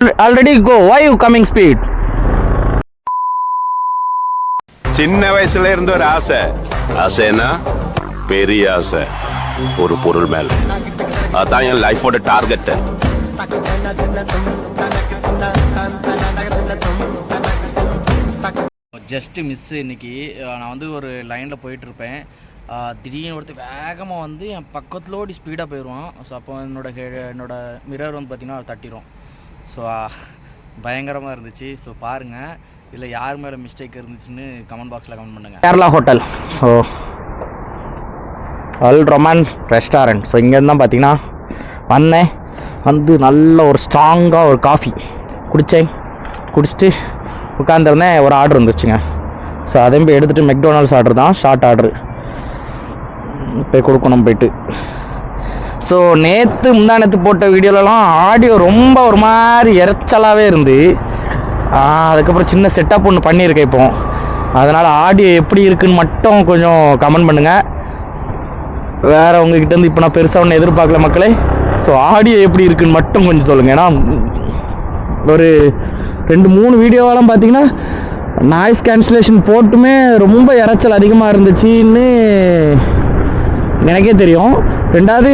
already go. Why you coming speed? சின்ன வயசுல இருந்த ஒரு ஆசைன்னா பெரிய ஆசை ஒரு பொருள் மேல. அதான் என் லைஃபோட டார்கெட். ஜஸ்ட் மிஸ் இன்னைக்கு நான் வந்து ஒரு லைனில் போயிட்டுருப்பேன். திடீர்னு ஒருத்தர் வேகமாக வந்து என் பக்கத்தில் ஓடி ஸ்பீடாக போயிடுவான். ஸோ அப்போ என்னோட மிரர் வந்து பார்த்திங்கன்னா தட்டிடும். ஸோ பயங்கரமாக இருந்துச்சு. ஸோ பாருங்கள் இதில் யார் மேலே மிஸ்டேக் இருந்துச்சுன்னு கமெண்ட் பாக்ஸில் கமெண்ட் பண்ணுங்கள். கேரளா ஹோட்டல். ஸோ அல் ரொமான் ரெஸ்டாரண்ட். ஸோ இங்கேருந்து தான் பார்த்தீங்கன்னா வந்தேன். வந்து நல்ல ஒரு ஸ்ட்ராங்காக ஒரு காஃபி குடிச்சிட்டு உட்காந்துருந்தேன். ஒரு ஆர்டர் வந்துருச்சுங்க. ஸோ அதையும் போய் எடுத்துகிட்டு மெக்டொனால்ட்ஸ் ஆர்டர் தான், ஷார்ட் ஆர்டரு போய் கொடுக்கணும் போயிட்டு. ஸோ முந்தானத்து போட்ட வீடியோலலாம் ஆடியோ ரொம்ப ஒரு மாதிரி இறைச்சலாகவே இருந்து, அதுக்கப்புறம் சின்ன செட்டப் ஒன்று பண்ணியிருக்கேன் இப்போ. அதனால் ஆடியோ எப்படி இருக்குன்னு மட்டும் கொஞ்சம் கமெண்ட் பண்ணுங்கள். வேறு உங்ககிட்டேருந்து இப்போ நான் பெருசாக ஒன்று எதிர்பார்க்கல மக்களே. ஸோ ஆடியோ எப்படி இருக்குன்னு மட்டும் கொஞ்சம் சொல்லுங்கள். ஏன்னா ஒரு 2-3 வீடியோவெல்லாம் பார்த்தீங்கன்னா நாய்ஸ் கேன்சலேஷன் போட்டுமே ரொம்ப இறைச்சல் அதிகமாக இருந்துச்சுன்னு எனக்கே தெரியும். ரெண்டாவது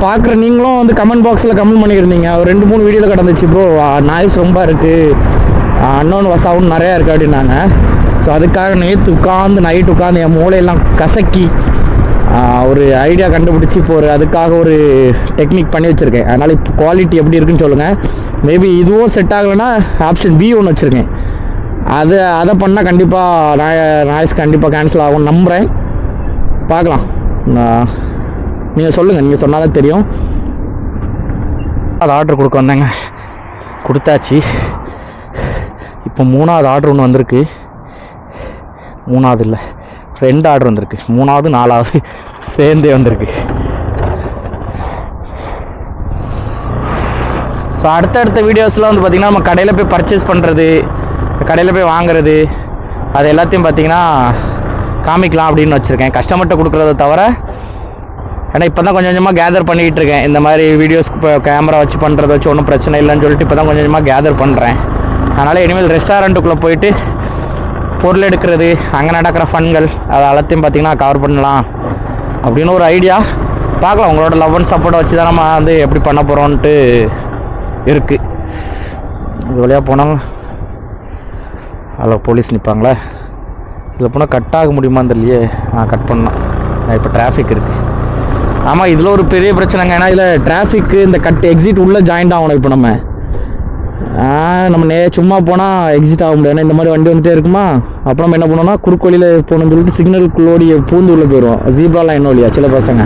பார்க்குற நீங்களும் வந்து கமெண்ட் பாக்ஸில் கமெண்ட் பண்ணியிருந்தீங்க. ஒரு 2-3 வீடியோவில் கிடந்துச்சு ப்ரோ நாய்ஸ் ரொம்ப இருக்குது, அன்னோன் சவுண்ட் நிறையா இருக்குது அப்படின்னாங்க. ஸோ அதுக்காக நைட்டு உட்காந்து என் மூளையெல்லாம் கசக்கி ஒரு ஐடியா கண்டுபிடிச்சி இப்போ அதுக்காக ஒரு டெக்னிக் பண்ணி வச்சுருக்கேன். அதனால் இப்போ குவாலிட்டி எப்படி இருக்குன்னு சொல்லுங்கள். மேபி இதுவும் செட் ஆகலைன்னா ஆப்ஷன் பி ஒன்று வச்சுருக்கேன். அதை பண்ணால் கண்டிப்பாக நாய்ஸ் கண்டிப்பாக கேன்சல் ஆகும் நம்புகிறேன். பார்க்கலாம். நீங்கள் சொல்லுங்கள், நீங்கள் சொன்னால் தான் தெரியும். அது ஆர்டர் கொடுக்க வந்தேங்க, கொடுத்தாச்சு. இப்போ 3வது ஆர்டர் ஒன்று வந்திருக்கு. 3வது இல்லை, 2 ஆர்டர் வந்திருக்கு. 3வது 4வது சேர்ந்தே வந்திருக்கு. ஸோ அடுத்தடுத்த வீடியோஸில் வந்து பார்த்திங்கன்னா நம்ம கடையில் போய் பர்ச்சேஸ் பண்ணுறது, கடையில் போய் வாங்குறது, அது எல்லாத்தையும் பார்த்திங்கன்னா காமிக்கலாம் அப்படின்னு வச்சுருக்கேன். கஸ்டமர்கிட்ட கொடுக்குறத தவிர. ஏன்னா இப்போ தான் கொஞ்சம் கொஞ்சமாக கேதர் பண்ணிகிட்டு இருக்கேன். இந்த மாதிரி வீடியோஸ்க்கு இப்போ கேமரா வச்சு பண்ணுறத வச்சு ஒன்றும் பிரச்சனை இல்லைன்னு சொல்லிட்டு இப்போ தான் கொஞ்சம் கொஞ்சமாக கேதர் பண்ணுறேன். அதனால் இனிமேல் ரெஸ்டாரண்ட்டுக்குள்ளே போயிட்டு பொருள் எடுக்கிறது, அங்கே நடக்கிற ஃபன்கள், அது எல்லாத்தையும் பார்த்திங்கன்னா கவர் பண்ணலாம் அப்படின்னு ஒரு ஐடியா. பார்க்கலாம். உங்களோட லவ் அண்ட் சப்போர்ட்டை வச்சு தான் நம்ம வந்து எப்படி பண்ண போகிறோன்ட்டு இருக்குது. இது வழியாக போனால் அதில் போலீஸ் நிற்பாங்களே, இதில் போனால் கட் ஆக முடியுமான்னு தெரியலையே. கட் பண்ணலாம். இப்போ டிராஃபிக் இருக்குது. ஆமாம், இதில் ஒரு பெரிய பிரச்சனைங்க. ஏன்னா இதில் டிராஃபிக்கு இந்த எக்ஸிட் உள்ளே ஜாயிண்ட் ஆகணும். இப்போ நம்ம சும்மா போனால் எக்ஸிட் ஆக முடியாது. இந்த மாதிரி வண்டி வந்துகிட்டே இருக்குமா. அப்புறம் நம்ம என்ன பண்ணோம்னா குறுக்கு வழியில் போகணும்னு சொல்லிட்டு சிக்னலுக்குள்ளோடி பூந்து உள்ளே போயிடுவோம். ஜீப்ரா லைன் வழியா சில பசங்க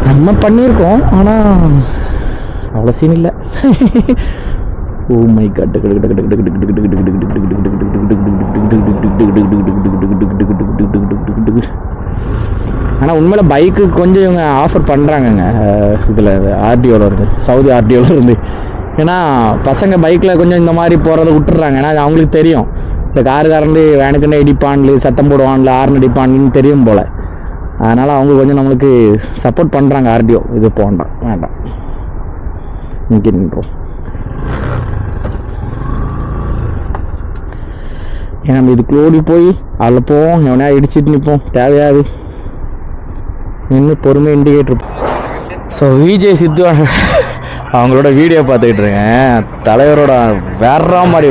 நம்ம பண்ணியிருக்கோம். ஆனால் அவ்வளோ சீன் இல்லை. Oh my god. ஆனால் உண்மையில் பைக்கு கொஞ்சம் இவங்க ஆஃபர் பண்ணுறாங்கங்க. இதில் ஆர்டிஓவில் இருந்து, சவுதி ஆர்டிஓவில் இருந்து. ஏன்னா பசங்க பைக்கில் கொஞ்சம் இந்த மாதிரி போகிறத விட்டுறாங்க. ஏன்னா அவங்களுக்கு தெரியும் இந்த காருக்காரண்டு வேனுக்குன்னு இடிப்பான்ல, சத்தம் போடுவான்ல, ஆர்ன் அடிப்பான்னு தெரியும் போல். அதனால் அவங்க கொஞ்சம் நம்மளுக்கு சப்போர்ட் பண்ணுறாங்க. ஆர்டிஓ இது வேண்டாம் இங்கே நின்றோம். ஏன்னா நம்ம இதுக்கு ஓடி போய் அதில் போவோம், எவனையா இடிச்சிட்டு நிற்போம். தேவையாது நின்று பொறுமை இண்டிகேட்டர். ஸோ விஜய் சித்து அவங்களோட வீடியோ பார்த்துக்கிட்டு இருக்கேன். தலைவரோட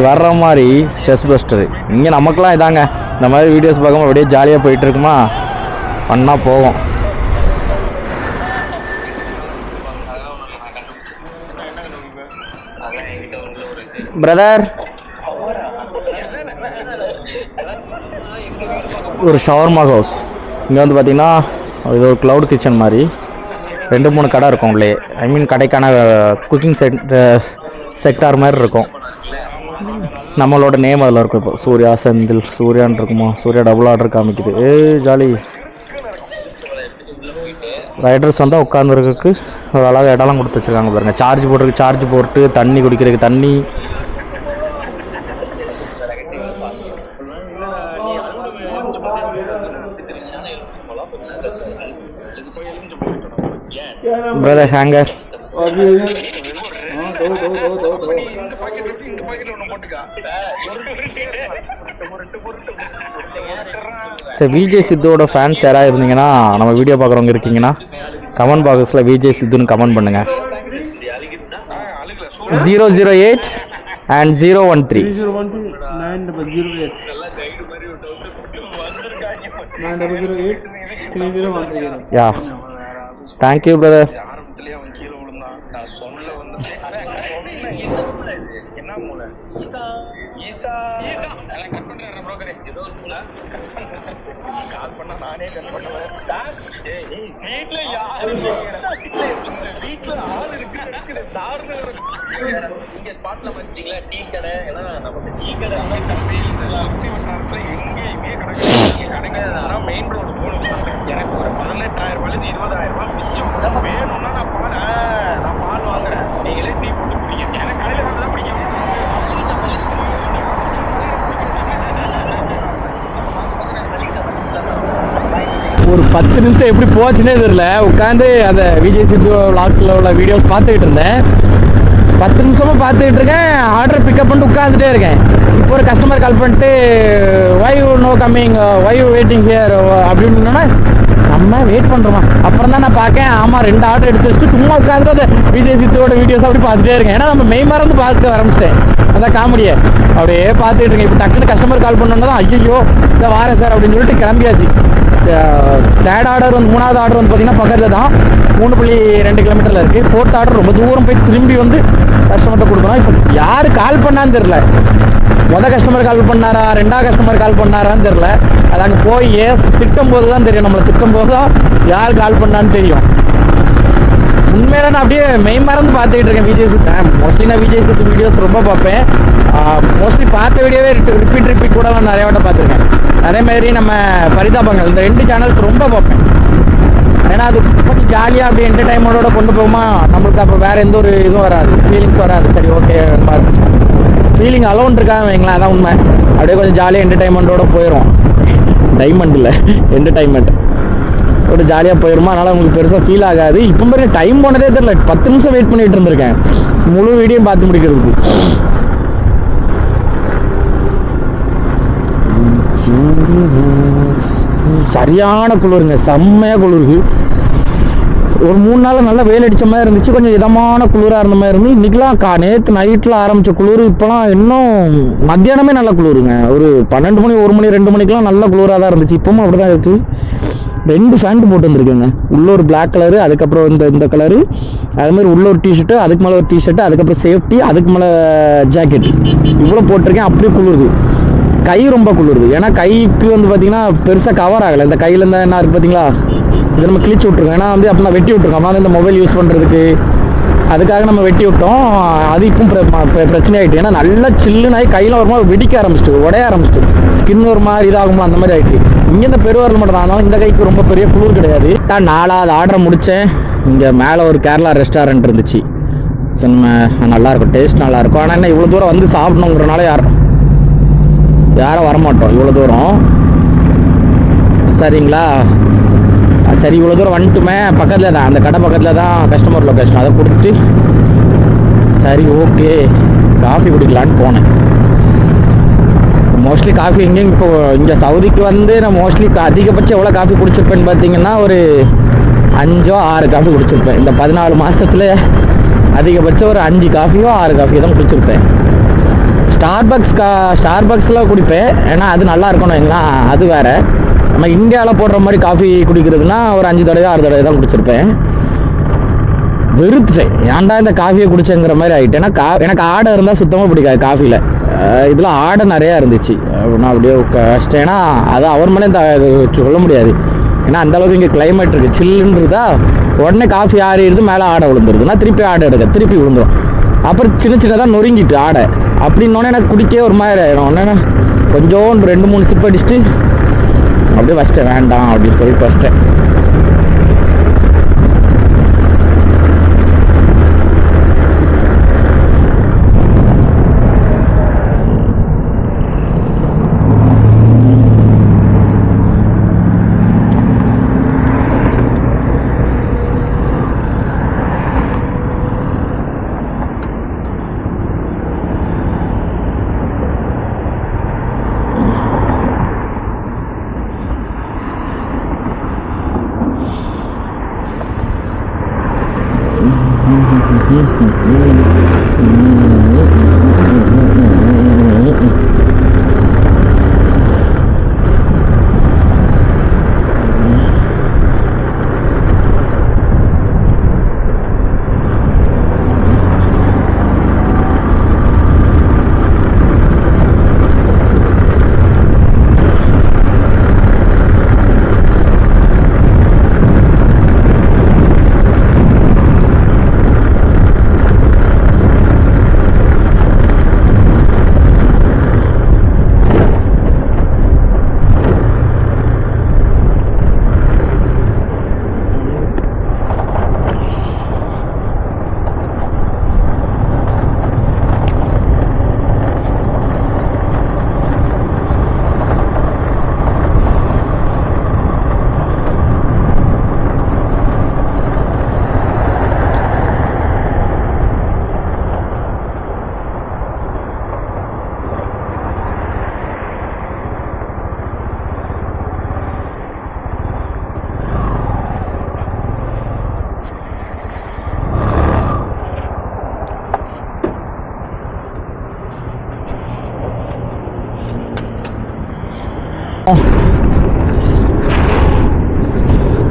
வர்ற மாதிரி ஸ்ட்ரெஸ் பஸ்டரு. இங்கே நமக்குலாம் இதாங்க, இந்த மாதிரி வீடியோஸ் பார்க்காம அப்படியே ஜாலியாக போயிட்டு இருக்குமா, பண்ணா போவோம். பிரதர் ஒரு ஷவர்மா ஹவுஸ். இங்கே வந்து பார்த்திங்கன்னா இது ஒரு க்ளவுட் கிச்சன் மாதிரி 2-3 கடை இருக்கும் உள்ளே. ஐ மீன் கடைக்கான குக்கிங் செக்டார் மாதிரி இருக்கும். நம்மளோட நேம் அதில் இருக்கும். இப்போ சூர்யா செந்தில் சூர்யான்னு இருக்குமா, சூர்யா டபுள் ஆர்டர் காமிக்குது. ஜாலி. ரைடர்ஸ் வந்தால் உட்காந்துருக்கு ஒரு அளவு இடம்லாம் கொடுத்து வச்சுருக்காங்க பாருங்கள். சார்ஜ் போட்டு தண்ணி குடிக்கிறதுக்கு தண்ணி. பிரதர் ஹேங்கர் சரி, விஜய் சித்துவோட ஃபேன்ஸ் யாராவது இருந்தீங்கன்னா, நம்ம வீடியோ பார்க்குறவங்க இருக்கீங்கன்னா கமெண்ட் பாக்ஸில் விஜய் சித்துன்னு கமெண்ட் பண்ணுங்கள். 008 and 013. Yeah. Thank you, brother. எனக்கு ஒரு 18,000 20,000 மிச்சம் வேணும்னா நான் பால் வாங்குறேன். நீங்களே டீ போட்டு குடிங்க. எனக்கு கடையில் தான் பிடிக்கும். ஒரு 10 நிமிஷம் எப்படி போச்சுன்னே தெரியல. உட்காந்து அந்த விஜய் சித்து விளாக்ஸில் உள்ள வீடியோஸ் பார்த்துக்கிட்டு இருந்தேன். 10 நிமிஷமாக பார்த்துக்கிட்டு இருக்கேன். ஆர்டர் பிக்கப் பண்ணிட்டு உட்காந்துட்டே இருக்கேன். இப்போ ஒரு கஸ்டமர் கால் பண்ணிட்டு why you no coming, why you waiting here அப்படின்னா நம்ம வெயிட் பண்ணுறோமா. அப்புறம் தான் நான் பார்க்கேன், ஆமாம் 2 ஆர்டர் எடுத்து வச்சுட்டு சும்மா உட்காந்துட்டு அந்த விஜய் சித்துவோட வீடியோஸ் அப்படி பார்த்துட்டே இருக்கேன். ஏன்னா நம்ம மெய் மறந்து பார்க்க ஆரம்பிச்சிட்டேன் அந்த காமெடியை. அப்படியே பார்த்துட்டு இருக்கேன். இப்போ டக்குன்னு கஸ்டமர் கால் பண்ணோன்னா தான் ஐயோ இதை வாரேன் சார் அப்படின்னு சொல்லிட்டு கிளம்பியாச்சு. தேர்ட் ஆர்டர் வந்து 3வது ஆர்டர் வந்து பார்த்திங்கன்னா பக்கத்தில் தான் 3.2 கிலோமீட்டரில் இருக்குது. 4th ஆர்டர் ரொம்ப தூரம் போய் திரும்பி வந்து கஸ்டமர்கிட்ட கொடுக்கணும். இப்போ யார் கால் பண்ணான்னு தெரில. கஸ்டமர் கால் பண்ணாரா, 2வது கஸ்டமர் கால் பண்ணாரான்னு தெரில. அது அங்கே போய் திட்டும் போது தான் தெரியும். நம்மளை திட்டும் போது தான் யார் கால் பண்ணான்னு தெரியும். உண்மையில நான் அப்படியே மெய் மறந்து பார்த்துக்கிட்டு இருக்கேன் விஜய் சித்து. மோஸ்ட்லி நான் விஜய் சித்து வீடியோஸ் ரொம்ப பார்ப்பேன். மோஸ்ட்லி பார்த்த வீடியோவே ரிப்பீட் கூட நான் நிறைய வாட்ட பார்த்துருக்கேன். அதேமாதிரி நம்ம பரிதாபங்கள் இந்த 2 சேனல்ஸ் ரொம்ப பார்ப்பேன். ஏன்னா அது கொஞ்சம் ஜாலியாக அப்படியே என்டர்டைன்மெண்ட்டோட கொண்டு போகுமா, நம்மளுக்கு அப்போ வேறு எந்த ஒரு இதுவும் வராது, ஃபீலிங்ஸ் வராது. சரி ஓகே ஃபீலிங் அலோன் இருக்காங்க வைங்களேன், அதான் உண்மை. அப்படியே கொஞ்சம் ஜாலியாக என்டர்டைன்மெண்ட்டோட போயிடும். டைமண்ட் இல்லை என்டர்டைன்மெண்ட் ஒரு ஜாலியாக போயிடுமா. அதனால் உங்களுக்கு பெருசாக ஃபீல் ஆகாது. இப்போ மாதிரி டைம் போனதே தெரியல. 10 நிமிஷம் வெயிட் பண்ணிகிட்டு இருந்திருக்கேன் முழு வீடியோ பார்த்து முடிக்கிறதுக்கு. சரியான குளிருங்க, செம்மையாக குளிருக்கு. ஒரு 3 நாள் நல்லா வெயில் அடித்த மாதிரி இருந்துச்சு. கொஞ்சம் இதமான குளிராக இருந்த மாதிரி இருந்து. இன்றைக்கெலாம் நேற்று நைட்டில் ஆரம்பித்த குளிர் இப்போலாம் இன்னும் மத்தியானமே நல்லா குளிருங்க. ஒரு 12 மணி 1 மணி 2 மணிக்கெலாம் நல்ல குளிராக தான் இருந்துச்சு. இப்போவும் அப்படி தான் இருக்குது. 2 ஃபேண்ட் போட்டு வந்திருக்கேங்க. உள்ள ஒரு பிளாக் கலரு, அதுக்கப்புறம் இந்த கலரு, அதுமாதிரி உள்ள ஒரு டிஷர்ட்டு, அதுக்கு மேலே ஒரு டிஷர்ட்டு, அதுக்கப்புறம் சேஃப்டி, அதுக்கு மேலே ஜாக்கெட், இவ்வளோ போட்டிருக்கேன். அப்படியே குளிருது. கை ரொம்ப குளிருது. ஏன்னா கைக்கு வந்து பார்த்திங்கன்னா பெருசாக கவர் ஆகலை. இந்த கையில் இருந்தால் என்ன இருக்குது பார்த்தீங்களா, இதை நம்ம கிழிச்சு விட்ருக்கோம். ஏன்னா வந்து அப்போ நான் வெட்டி விட்ருக்கோம். ஆனால் இந்த மொபைல் யூஸ் பண்ணுறதுக்கு அதுக்காக நம்ம வெட்டி விட்டோம். அது இப்போ பிரச்சனை ஆகிட்டு. ஏன்னா நல்லா சில்லுனாகி கையில் ஒரு மாதிரி வெடிக்க ஆரம்பிச்சிட்டு, உடைய ஆரம்பிச்சிட்டு, ஸ்கின் ஒரு மாதிரி இதாகுமா அந்த மாதிரி ஆகிட்டு. இங்கே இந்த பெருவரல் மட்டும் தான். அதனால இந்த கைக்கு ரொம்ப பெரிய குளிர் கிடையாது. நான் 4வது ஆர்டர் முடித்தேன். இங்கே மேலே ஒரு கேரளா ரெஸ்டாரண்ட் இருந்துச்சு. ஸோ நம்ம நல்லாயிருக்கும், டேஸ்ட் நல்லாயிருக்கும். ஆனால் என்ன இவ்வளோ தூரம் வந்து சாப்பிடணுங்கிறனால யாரும் வரமாட்டோம் இவ்வளோ தூரம். சரிங்களா, சரி இவ்வளோ தூரம் வந்துட்டுமே, பக்கத்தில் தான் அந்த கடை பக்கத்தில் தான் கஸ்டமர் லொக்கேஷன். அதை கொடுத்துட்டு சரி ஓகே காஃபி குடிக்கலான்னு போனேன். மோஸ்ட்லி காஃபி எங்கேயும் இப்போ இங்கே சவுதிக்கு வந்து நான் மோஸ்ட்லி அதிகபட்சம் எவ்வளோ காஃபி குடிச்சிருப்பேன்னு பார்த்தீங்கன்னா ஒரு 5 or 6 காஃபி குடிச்சிருப்பேன். இந்த 14 மாதத்தில் அதிகபட்சம் ஒரு 5 காஃபியோ 6 காஃபியோ தான் குடிச்சிருப்பேன். ஸ்டார்பக்ஸில் குடிப்பேன். ஏன்னா அது நல்லா இருக்கணும். எங்கன்னா அது வேறு. நம்ம இந்தியாவில் போடுற மாதிரி காஃபி குடிக்கிறதுனா ஒரு 5 தடவை 6 தடவை தான் குடிச்சிருப்பேன். வெறுத்துட்டேன். ஏன்டா இந்த காஃபியை குடிச்சேங்கிற மாதிரி ஆகிட்டு. ஏன்னா எனக்கு ஆடை இருந்தால் சுத்தமாக பிடிக்காது காஃபியில். இதில் ஆடை நிறையா இருந்துச்சு. நான் அப்படியே கஷ்டம். ஏன்னா அது அவர் மேலே சொல்ல முடியாது. ஏன்னா அந்தளவுக்கு இங்கே கிளைமேட் இருக்குது, சில்லுன்றதா. உடனே காஃபி ஆறிடுது, மேலே ஆடை விழுந்துருதுன்னா திருப்பி ஆடை எடுக்க திருப்பி விழுந்துடும். அப்புறம் சின்னதாக நொறுங்கிட்டு ஆடை அப்படின்னோடனே எனக்கு குடிக்கவே ஒரு மாதிரி ஆகிடும். உடனே கொஞ்சம் 2-3 சிப் அடிச்சுட்டு அப்படியே வச்சிட்டேன், வேண்டாம் அப்படின்னு சொல்லிட்டு வச்சிட்டேன்.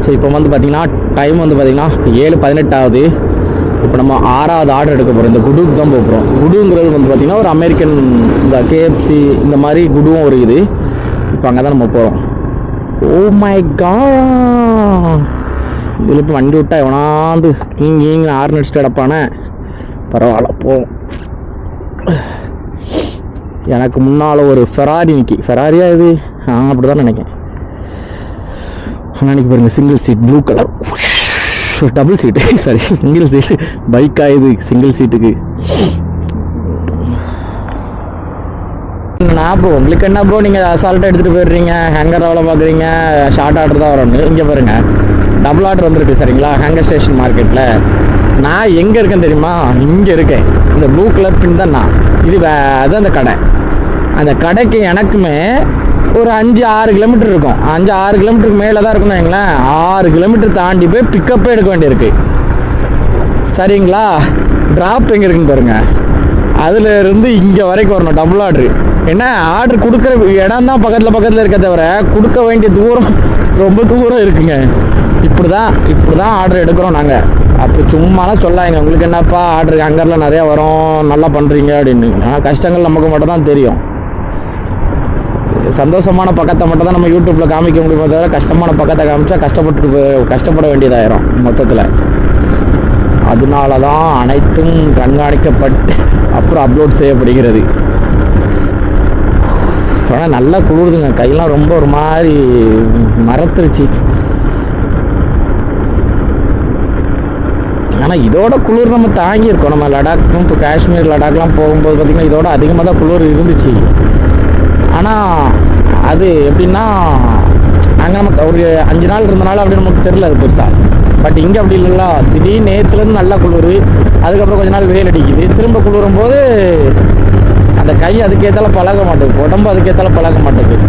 ஸோ இப்போ வந்து பார்த்திங்கன்னா டைம் வந்து பார்த்திங்கன்னா 7:18 ஆகுது. இப்போ நம்ம 6வது ஆர்டர் எடுக்க போகிறோம். இந்த குடுக்கு தான் போகிறோம். குடுங்கிறது வந்து பார்த்திங்கன்னா ஒரு அமெரிக்கன், இந்த கேஎஃப்சி இந்த மாதிரி குடுவும் ஒரு இது. இப்போ அங்கே தான் நம்ம போகிறோம். ஓ மை காட், இதில் இப்போ வண்டி விட்டா எவனாந்து கீங்க ஆறு அடிச்சுட்டு கிடப்பானே. பரவாயில்ல போவோம். எனக்கு முன்னால் ஒரு ஃபெராரி நிற்கி. ஃபெராரியா இது? அப்படி தான் நினைக்கிறேன். அன்னைக்கு பாருங்கள், single seat blue colour, double seat, sorry single seat பைக்கா இது சிங்கிள் சீட்டுக்கு. என்ன ப்ரோ உங்களுக்கு என்ன ப்ரோ, நீங்கள் அசால்ட்டாக எடுத்துகிட்டு போயிடுறீங்க, ஹேங்கர் வேலை பார்க்குறீங்க, ஷார்ட் ஆர்டர் தான் வரணும். இங்கே பாருங்கள் டபுள் ஆர்டர் வந்துருக்கு சரிங்களா, ஹேங்கர் ஸ்டேஷன் மார்க்கெட்டில். நான் எங்கே இருக்கேன் தெரியுமா? இங்கே இருக்கேன். இந்த ப்ளூ கலர் பின் தான் நான். இது அதான் அந்த கடை. அந்த கடைக்கு எனக்குமே ஒரு 5-6 கிலோமீட்டர் இருக்கும். 5-6 கிலோமீட்டருக்கு மேலே தான் இருக்குன்னு வைங்களேன். 6 கிலோமீட்டர் தாண்டி போய் பிக்கப்பே எடுக்க வேண்டியிருக்கு சரிங்களா. ட்ராப் எங்கே இருக்குன்னு பாருங்கள். அதில் இருந்து இங்கே வரைக்கும் வரணும் டபுள் ஆர்டரு. என்ன ஆர்டர் கொடுக்குற இடம் தான் பக்கத்தில் இருக்க தவிர கொடுக்க வேண்டிய தூரம் ரொம்ப தூரம் இருக்குங்க. இப்படி தான் ஆர்டர் எடுக்கிறோம் நாங்கள். அப்படி சும்மாலாம் சொல்லாங்க, உங்களுக்கு என்னப்பா ஆர்டர் ஹங்கரில் நிறையா வரும், நல்லா பண்ணுறீங்க அப்படின்னு. ஆனால் கஷ்டங்கள் நமக்கு மட்டும் தான் தெரியும். சந்தோஷமான பக்கத்தை மட்டும் தான் நம்ம யூடியூப்பில் காமிக்க முடியுமே தவிர கஷ்டமான பக்கத்தை காமிச்சா கஷ்டப்பட வேண்டியதாயிரும் மொத்தத்தில். அதனால தான் அனைத்தும் கண்காணிக்கப்பட்டு அப்புறம் அப்லோட் செய்யப்படுகிறது. ஆனால் நல்லா குளிருதுங்க, கையெல்லாம் ரொம்ப ஒரு மாதிரி மரத்துருச்சு. ஆனால் இதோட குளிர் நம்ம தாங்கியிருக்கோம். நம்ம லடாக்கும் இப்போ காஷ்மீர் லடாக்லாம் போகும்போது பார்த்திங்கன்னா இதோட அதிகமாக தான் குளிர் இருந்துச்சு. ஆனால் அது எப்படின்னா அங்கே நமக்கு ஒரு 5 நாள் இருந்தனால அப்படி நமக்கு தெரியல அது பெருசாக. பட் இங்கே அப்படி இல்லைல்ல, திடீர்னு நேற்றுலேருந்து நல்லா குளிர், அதுக்கப்புறம் கொஞ்ச நாள் வெயில் அடிக்குது, திரும்ப குளிரும் போது அந்த கை அதுக்கேற்றால பழக மாட்டேங்குது, உடம்பு அதுக்கேற்றால பழக மாட்டேங்குது.